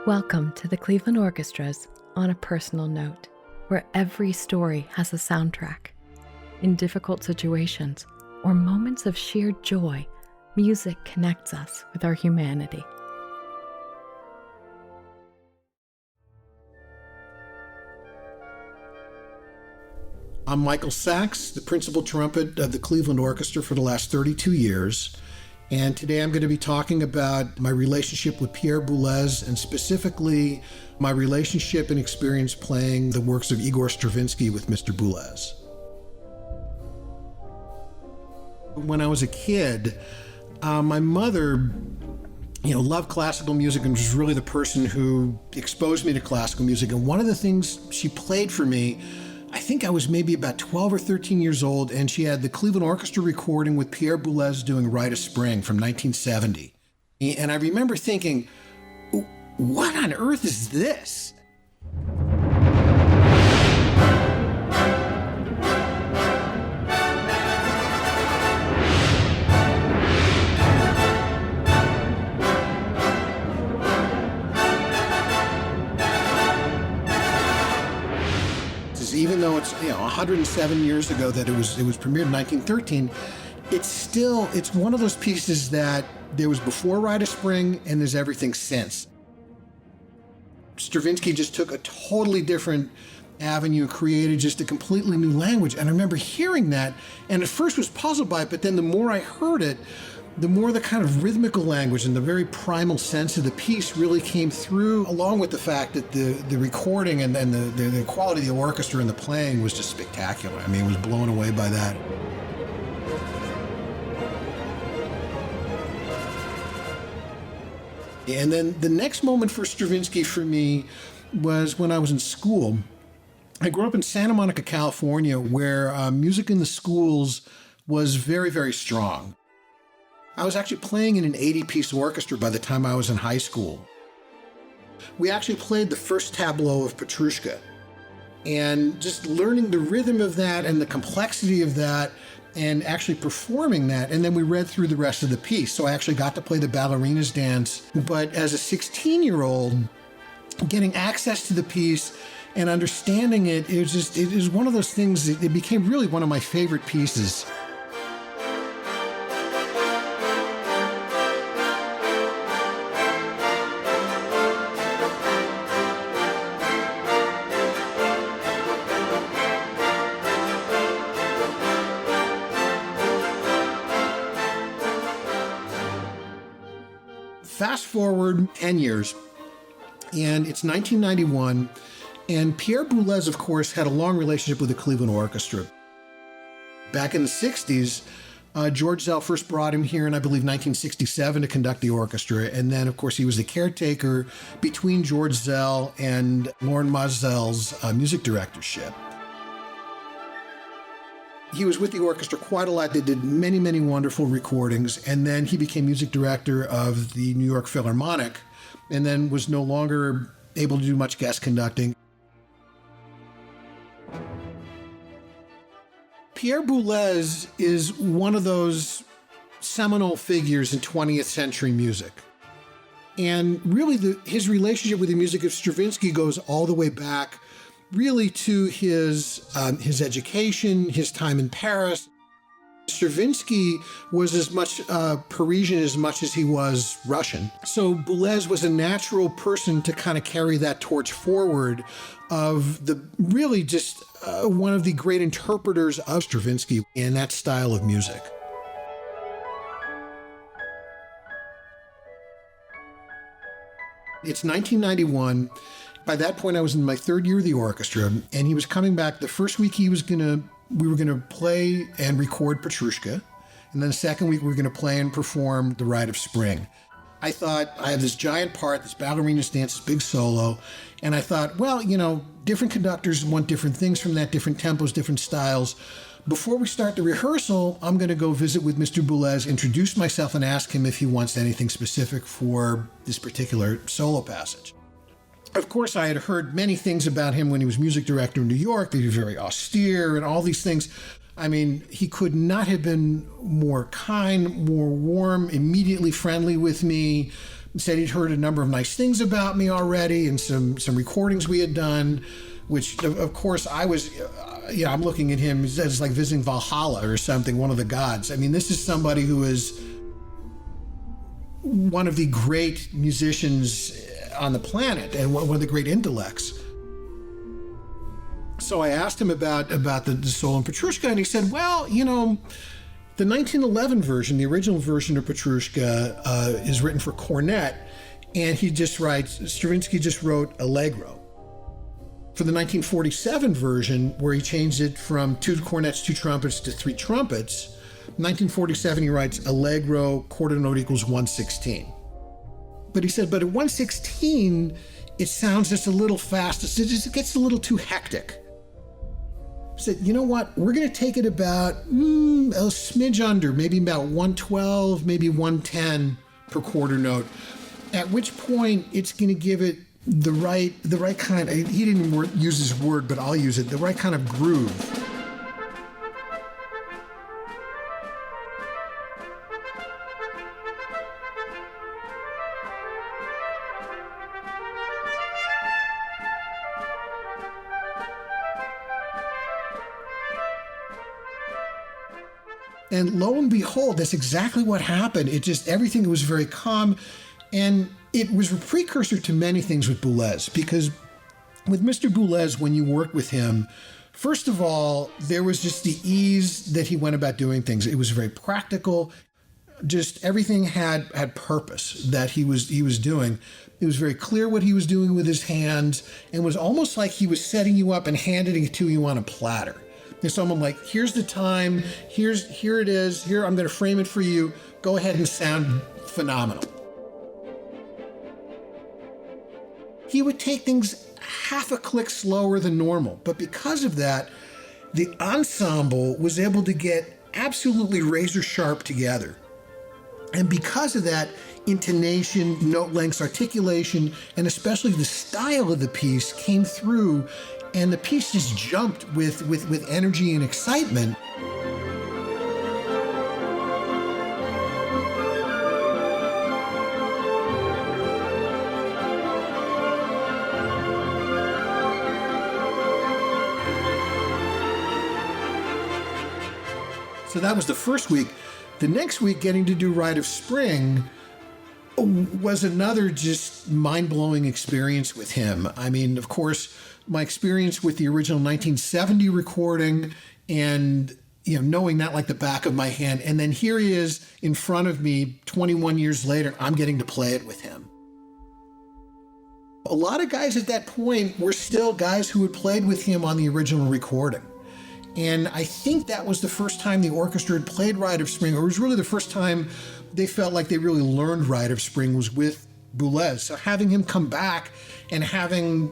Welcome to the Cleveland Orchestra's On a Personal Note, where every story has a soundtrack. In difficult situations or moments of sheer joy, music connects us with our humanity. I'm Michael Sachs, the principal trumpet of the Cleveland Orchestra for the last 32 years. And today I'm going to be talking about my relationship with Pierre Boulez, and specifically my relationship and experience playing the works of Igor Stravinsky with Mr. Boulez. When I was a kid, my mother, loved classical music and was really the person who exposed me to classical music. And one of the things she played for me, I think I was maybe about 12 or 13 years old, and she had the Cleveland Orchestra recording with Pierre Boulez doing Rite of Spring from 1970. And I remember thinking, what on earth is this? Even though it's 107 years ago that it was premiered in 1913, it's one of those pieces that there was before Rite of Spring and there's everything since. Stravinsky just took a totally different avenue, created just a completely new language. And I remember hearing that, and at first was puzzled by it, but then the more I heard it, the more the kind of rhythmical language and the very primal sense of the piece really came through, along with the fact that the recording and the quality of the orchestra and the playing was just spectacular. I mean, I was blown away by that. And then the next moment for Stravinsky for me was when I was in school. I grew up in Santa Monica, California, where music in the schools was very, very strong. I was actually playing in an 80-piece orchestra by the time I was in high school. We actually played the first tableau of Petrushka, and just learning the rhythm of that and the complexity of that and actually performing that, and then we read through the rest of the piece. So I actually got to play the ballerina's dance, but as a 16-year-old, getting access to the piece and understanding it, it is one of those things, it became really one of my favorite pieces. Fast forward 10 years, and it's 1991, and Pierre Boulez, of course, had a long relationship with the Cleveland Orchestra. Back in the 60s, George Szell first brought him here in, I believe, 1967 to conduct the orchestra, and then, of course, he was the caretaker between George Szell and Loren Maazel's music directorship. He was with the orchestra quite a lot. They did many, many wonderful recordings. And then he became music director of the New York Philharmonic, and then was no longer able to do much guest conducting. Pierre Boulez is one of those seminal figures in 20th century music. And really his relationship with the music of Stravinsky goes all the way back really to his education, his time in Paris. Stravinsky was as much Parisian as much as he was Russian. So Boulez was a natural person to kind of carry that torch forward of the really just one of the great interpreters of Stravinsky and that style of music. It's 1991. By that point, I was in my third year of the orchestra, and he was coming back. The first week we were going to play and record Petrushka, and then the second week we were going to play and perform the Rite of Spring. I thought, I have this giant part, this ballerina's dance, this big solo, and I thought, well, different conductors want different things from that, different tempos, different styles. Before we start the rehearsal, I'm going to go visit with Mr. Boulez, introduce myself, and ask him if he wants anything specific for this particular solo passage. Of course, I had heard many things about him when he was music director in New York, that he was very austere and all these things. I mean, he could not have been more kind, more warm, immediately friendly with me, said he'd heard a number of nice things about me already and some recordings we had done, which of course I was, I'm looking at him as like visiting Valhalla or something, one of the gods. I mean, this is somebody who is one of the great musicians on the planet and one of the great intellects. So I asked him about the solo in Petrushka, and he said, well, the 1911 version, the original version of Petrushka, is written for cornet, and he just writes, Stravinsky just wrote Allegro. For the 1947 version, where he changed it from 2 cornets, 2 trumpets to 3 trumpets, 1947 he writes Allegro, quarter note equals 116. But he said, but at 116, it sounds just a little fast. It gets a little too hectic. I said, you know what? We're going to take it about a smidge under, maybe about 112, maybe 110 per quarter note. At which point, it's going to give it the right kind. He didn't use his word, but I'll use it. The right kind of groove. And lo and behold, that's exactly what happened. Everything was very calm. And it was a precursor to many things with Boulez, because with Mr. Boulez, when you worked with him, first of all, there was just the ease that he went about doing things. It was very practical. Just everything had purpose that he was doing. It was very clear what he was doing with his hands, and it was almost like he was setting you up and handing it to you on a platter. There's someone like, here's the time, here it is, here, I'm going to frame it for you, go ahead and sound phenomenal. He would take things half a click slower than normal, but because of that, the ensemble was able to get absolutely razor sharp together. And because of that, intonation, note lengths, articulation, and especially the style of the piece came through, and the piece just jumped with energy and excitement. So that was the first week. The next week, getting to do Rite of Spring was another just mind-blowing experience with him. I mean, of course, my experience with the original 1970 recording and, knowing that like the back of my hand. And then here he is in front of me 21 years later, I'm getting to play it with him. A lot of guys at that point were still guys who had played with him on the original recording. And I think that was the first time the orchestra had played Rite of Spring, or it was really the first time they felt like they really learned Rite of Spring was with Boulez. So having him come back and having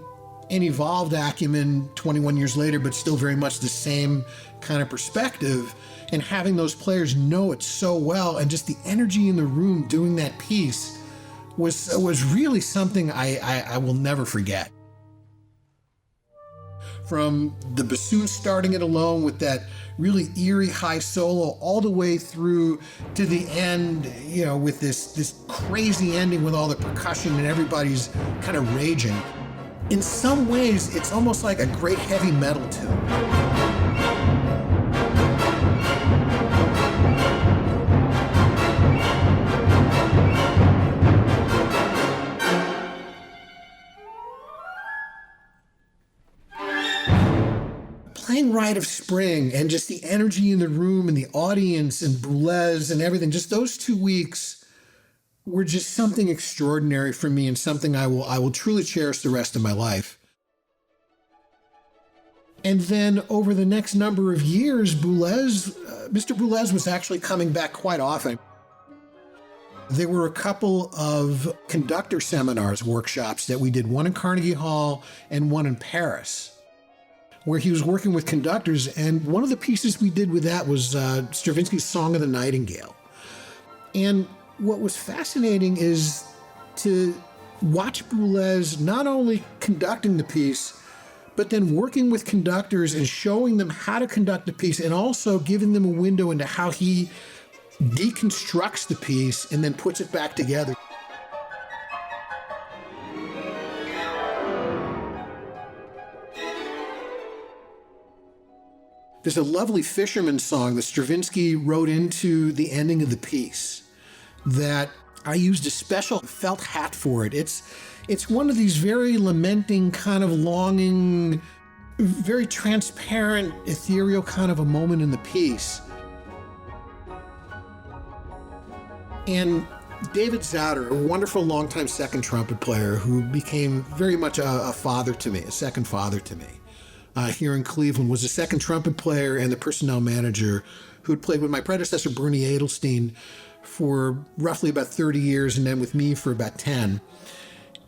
an evolved acumen 21 years later, but still very much the same kind of perspective, and having those players know it so well, and just the energy in the room doing that piece was really something I will never forget. From the bassoon starting it alone with that really eerie high solo all the way through to the end, with this crazy ending with all the percussion and everybody's kind of raging. In some ways, it's almost like a great heavy metal tune. Playing Rite of Spring and just the energy in the room and the audience and Boulez and everything, just those 2 weeks were just something extraordinary for me and something I will truly cherish the rest of my life. And then over the next number of years, Mr. Boulez was actually coming back quite often. There were a couple of conductor seminars, workshops that we did, one in Carnegie Hall and one in Paris, where he was working with conductors. And one of the pieces we did with that was Stravinsky's Song of the Nightingale. And what was fascinating is to watch Boulez not only conducting the piece, but then working with conductors and showing them how to conduct the piece, and also giving them a window into how he deconstructs the piece and then puts it back together. There's a lovely fisherman song that Stravinsky wrote into the ending of the piece that I used a special felt hat for it. It's one of these very lamenting, kind of longing, very transparent, ethereal kind of a moment in the piece. And David Zauder, a wonderful longtime second trumpet player who became very much a father to me, a second father to me, here in Cleveland, was a second trumpet player and the personnel manager who had played with my predecessor, Bernie Edelstein, for roughly about 30 years, and then with me for about 10.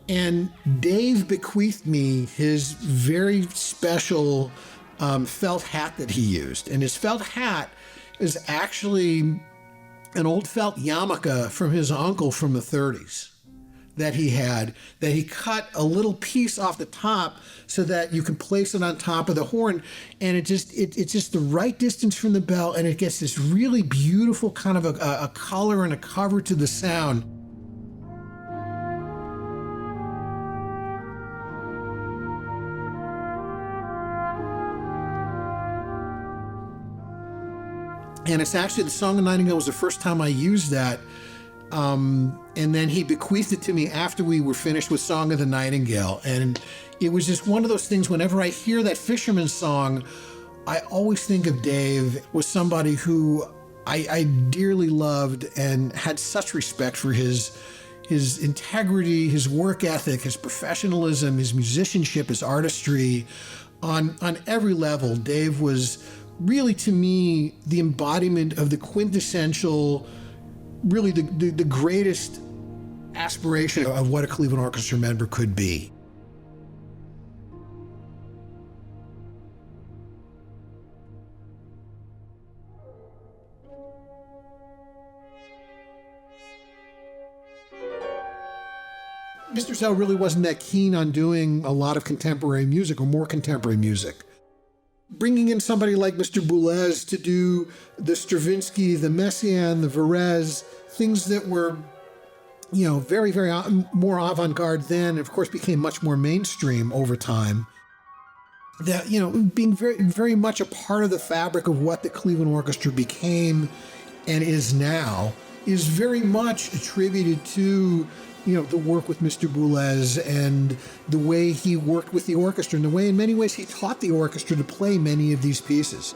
And Dave bequeathed me his very special felt hat that he used. And his felt hat is actually an old felt yarmulke from his uncle from the 30s that he had, that he cut a little piece off the top so that you can place it on top of the horn, and it's just the right distance from the bell, and it gets this really beautiful kind of a color and a cover to the sound. And it's actually, the Song of Nightingale was the first time I used that. And then he bequeathed it to me after we were finished with Song of the Nightingale. And it was just one of those things, whenever I hear that fisherman's song, I always think of Dave was somebody who I dearly loved and had such respect for his integrity, his work ethic, his professionalism, his musicianship, his artistry. On every level, Dave was really, to me, the embodiment of the quintessential, really the greatest aspiration of what a Cleveland Orchestra member could be. Mr. Zell really wasn't that keen on doing a lot of contemporary music or more contemporary music. Bringing in somebody like Mr. Boulez to do the Stravinsky, the Messiaen, the Varese, things that were, very, very more avant-garde then, and of course became much more mainstream over time. That, being very, very much a part of the fabric of what the Cleveland Orchestra became and is now, is very much attributed to the work with Mr. Boulez and the way he worked with the orchestra and the way, in many ways, he taught the orchestra to play many of these pieces.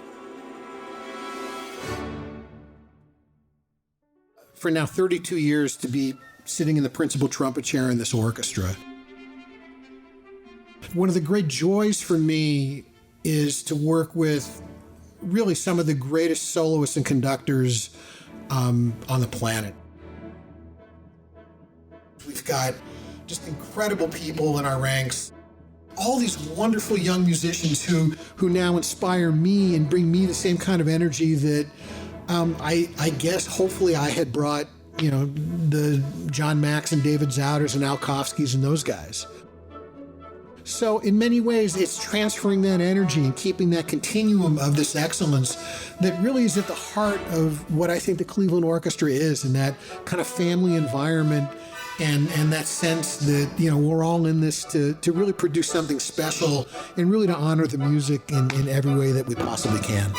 For now 32 years to be sitting in the principal trumpet chair in this orchestra, one of the great joys for me is to work with really some of the greatest soloists and conductors on the planet. We've got just incredible people in our ranks. All these wonderful young musicians who now inspire me and bring me the same kind of energy that I guess hopefully I had brought, the John Max and David Zauders and Al Kofskis and those guys. So in many ways, it's transferring that energy and keeping that continuum of this excellence that really is at the heart of what I think the Cleveland Orchestra is, and that kind of family environment and that sense that, we're all in this to really produce something special and really to honor the music in every way that we possibly can.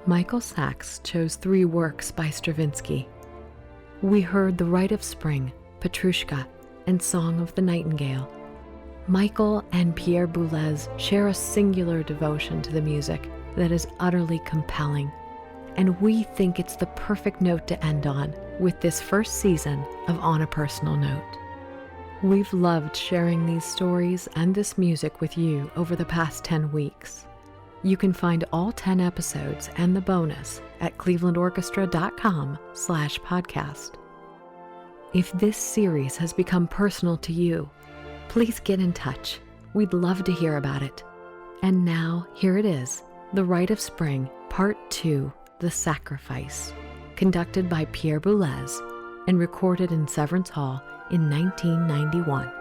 Michael Sachs chose 3 works by Stravinsky. We heard The Rite of Spring, Petrushka, and Song of the Nightingale. Michael and Pierre Boulez share a singular devotion to the music that is utterly compelling, and we think it's the perfect note to end on with this first season of On a Personal Note. We've loved sharing these stories and this music with you over the past 10 weeks. You can find all 10 episodes and the bonus at clevelandorchestra.com/podcast. If this series has become personal to you, please get in touch. We'd love to hear about it. And now, here it is, The Rite of Spring, Part 2, The Sacrifice, conducted by Pierre Boulez, and recorded in Severance Hall in 1991.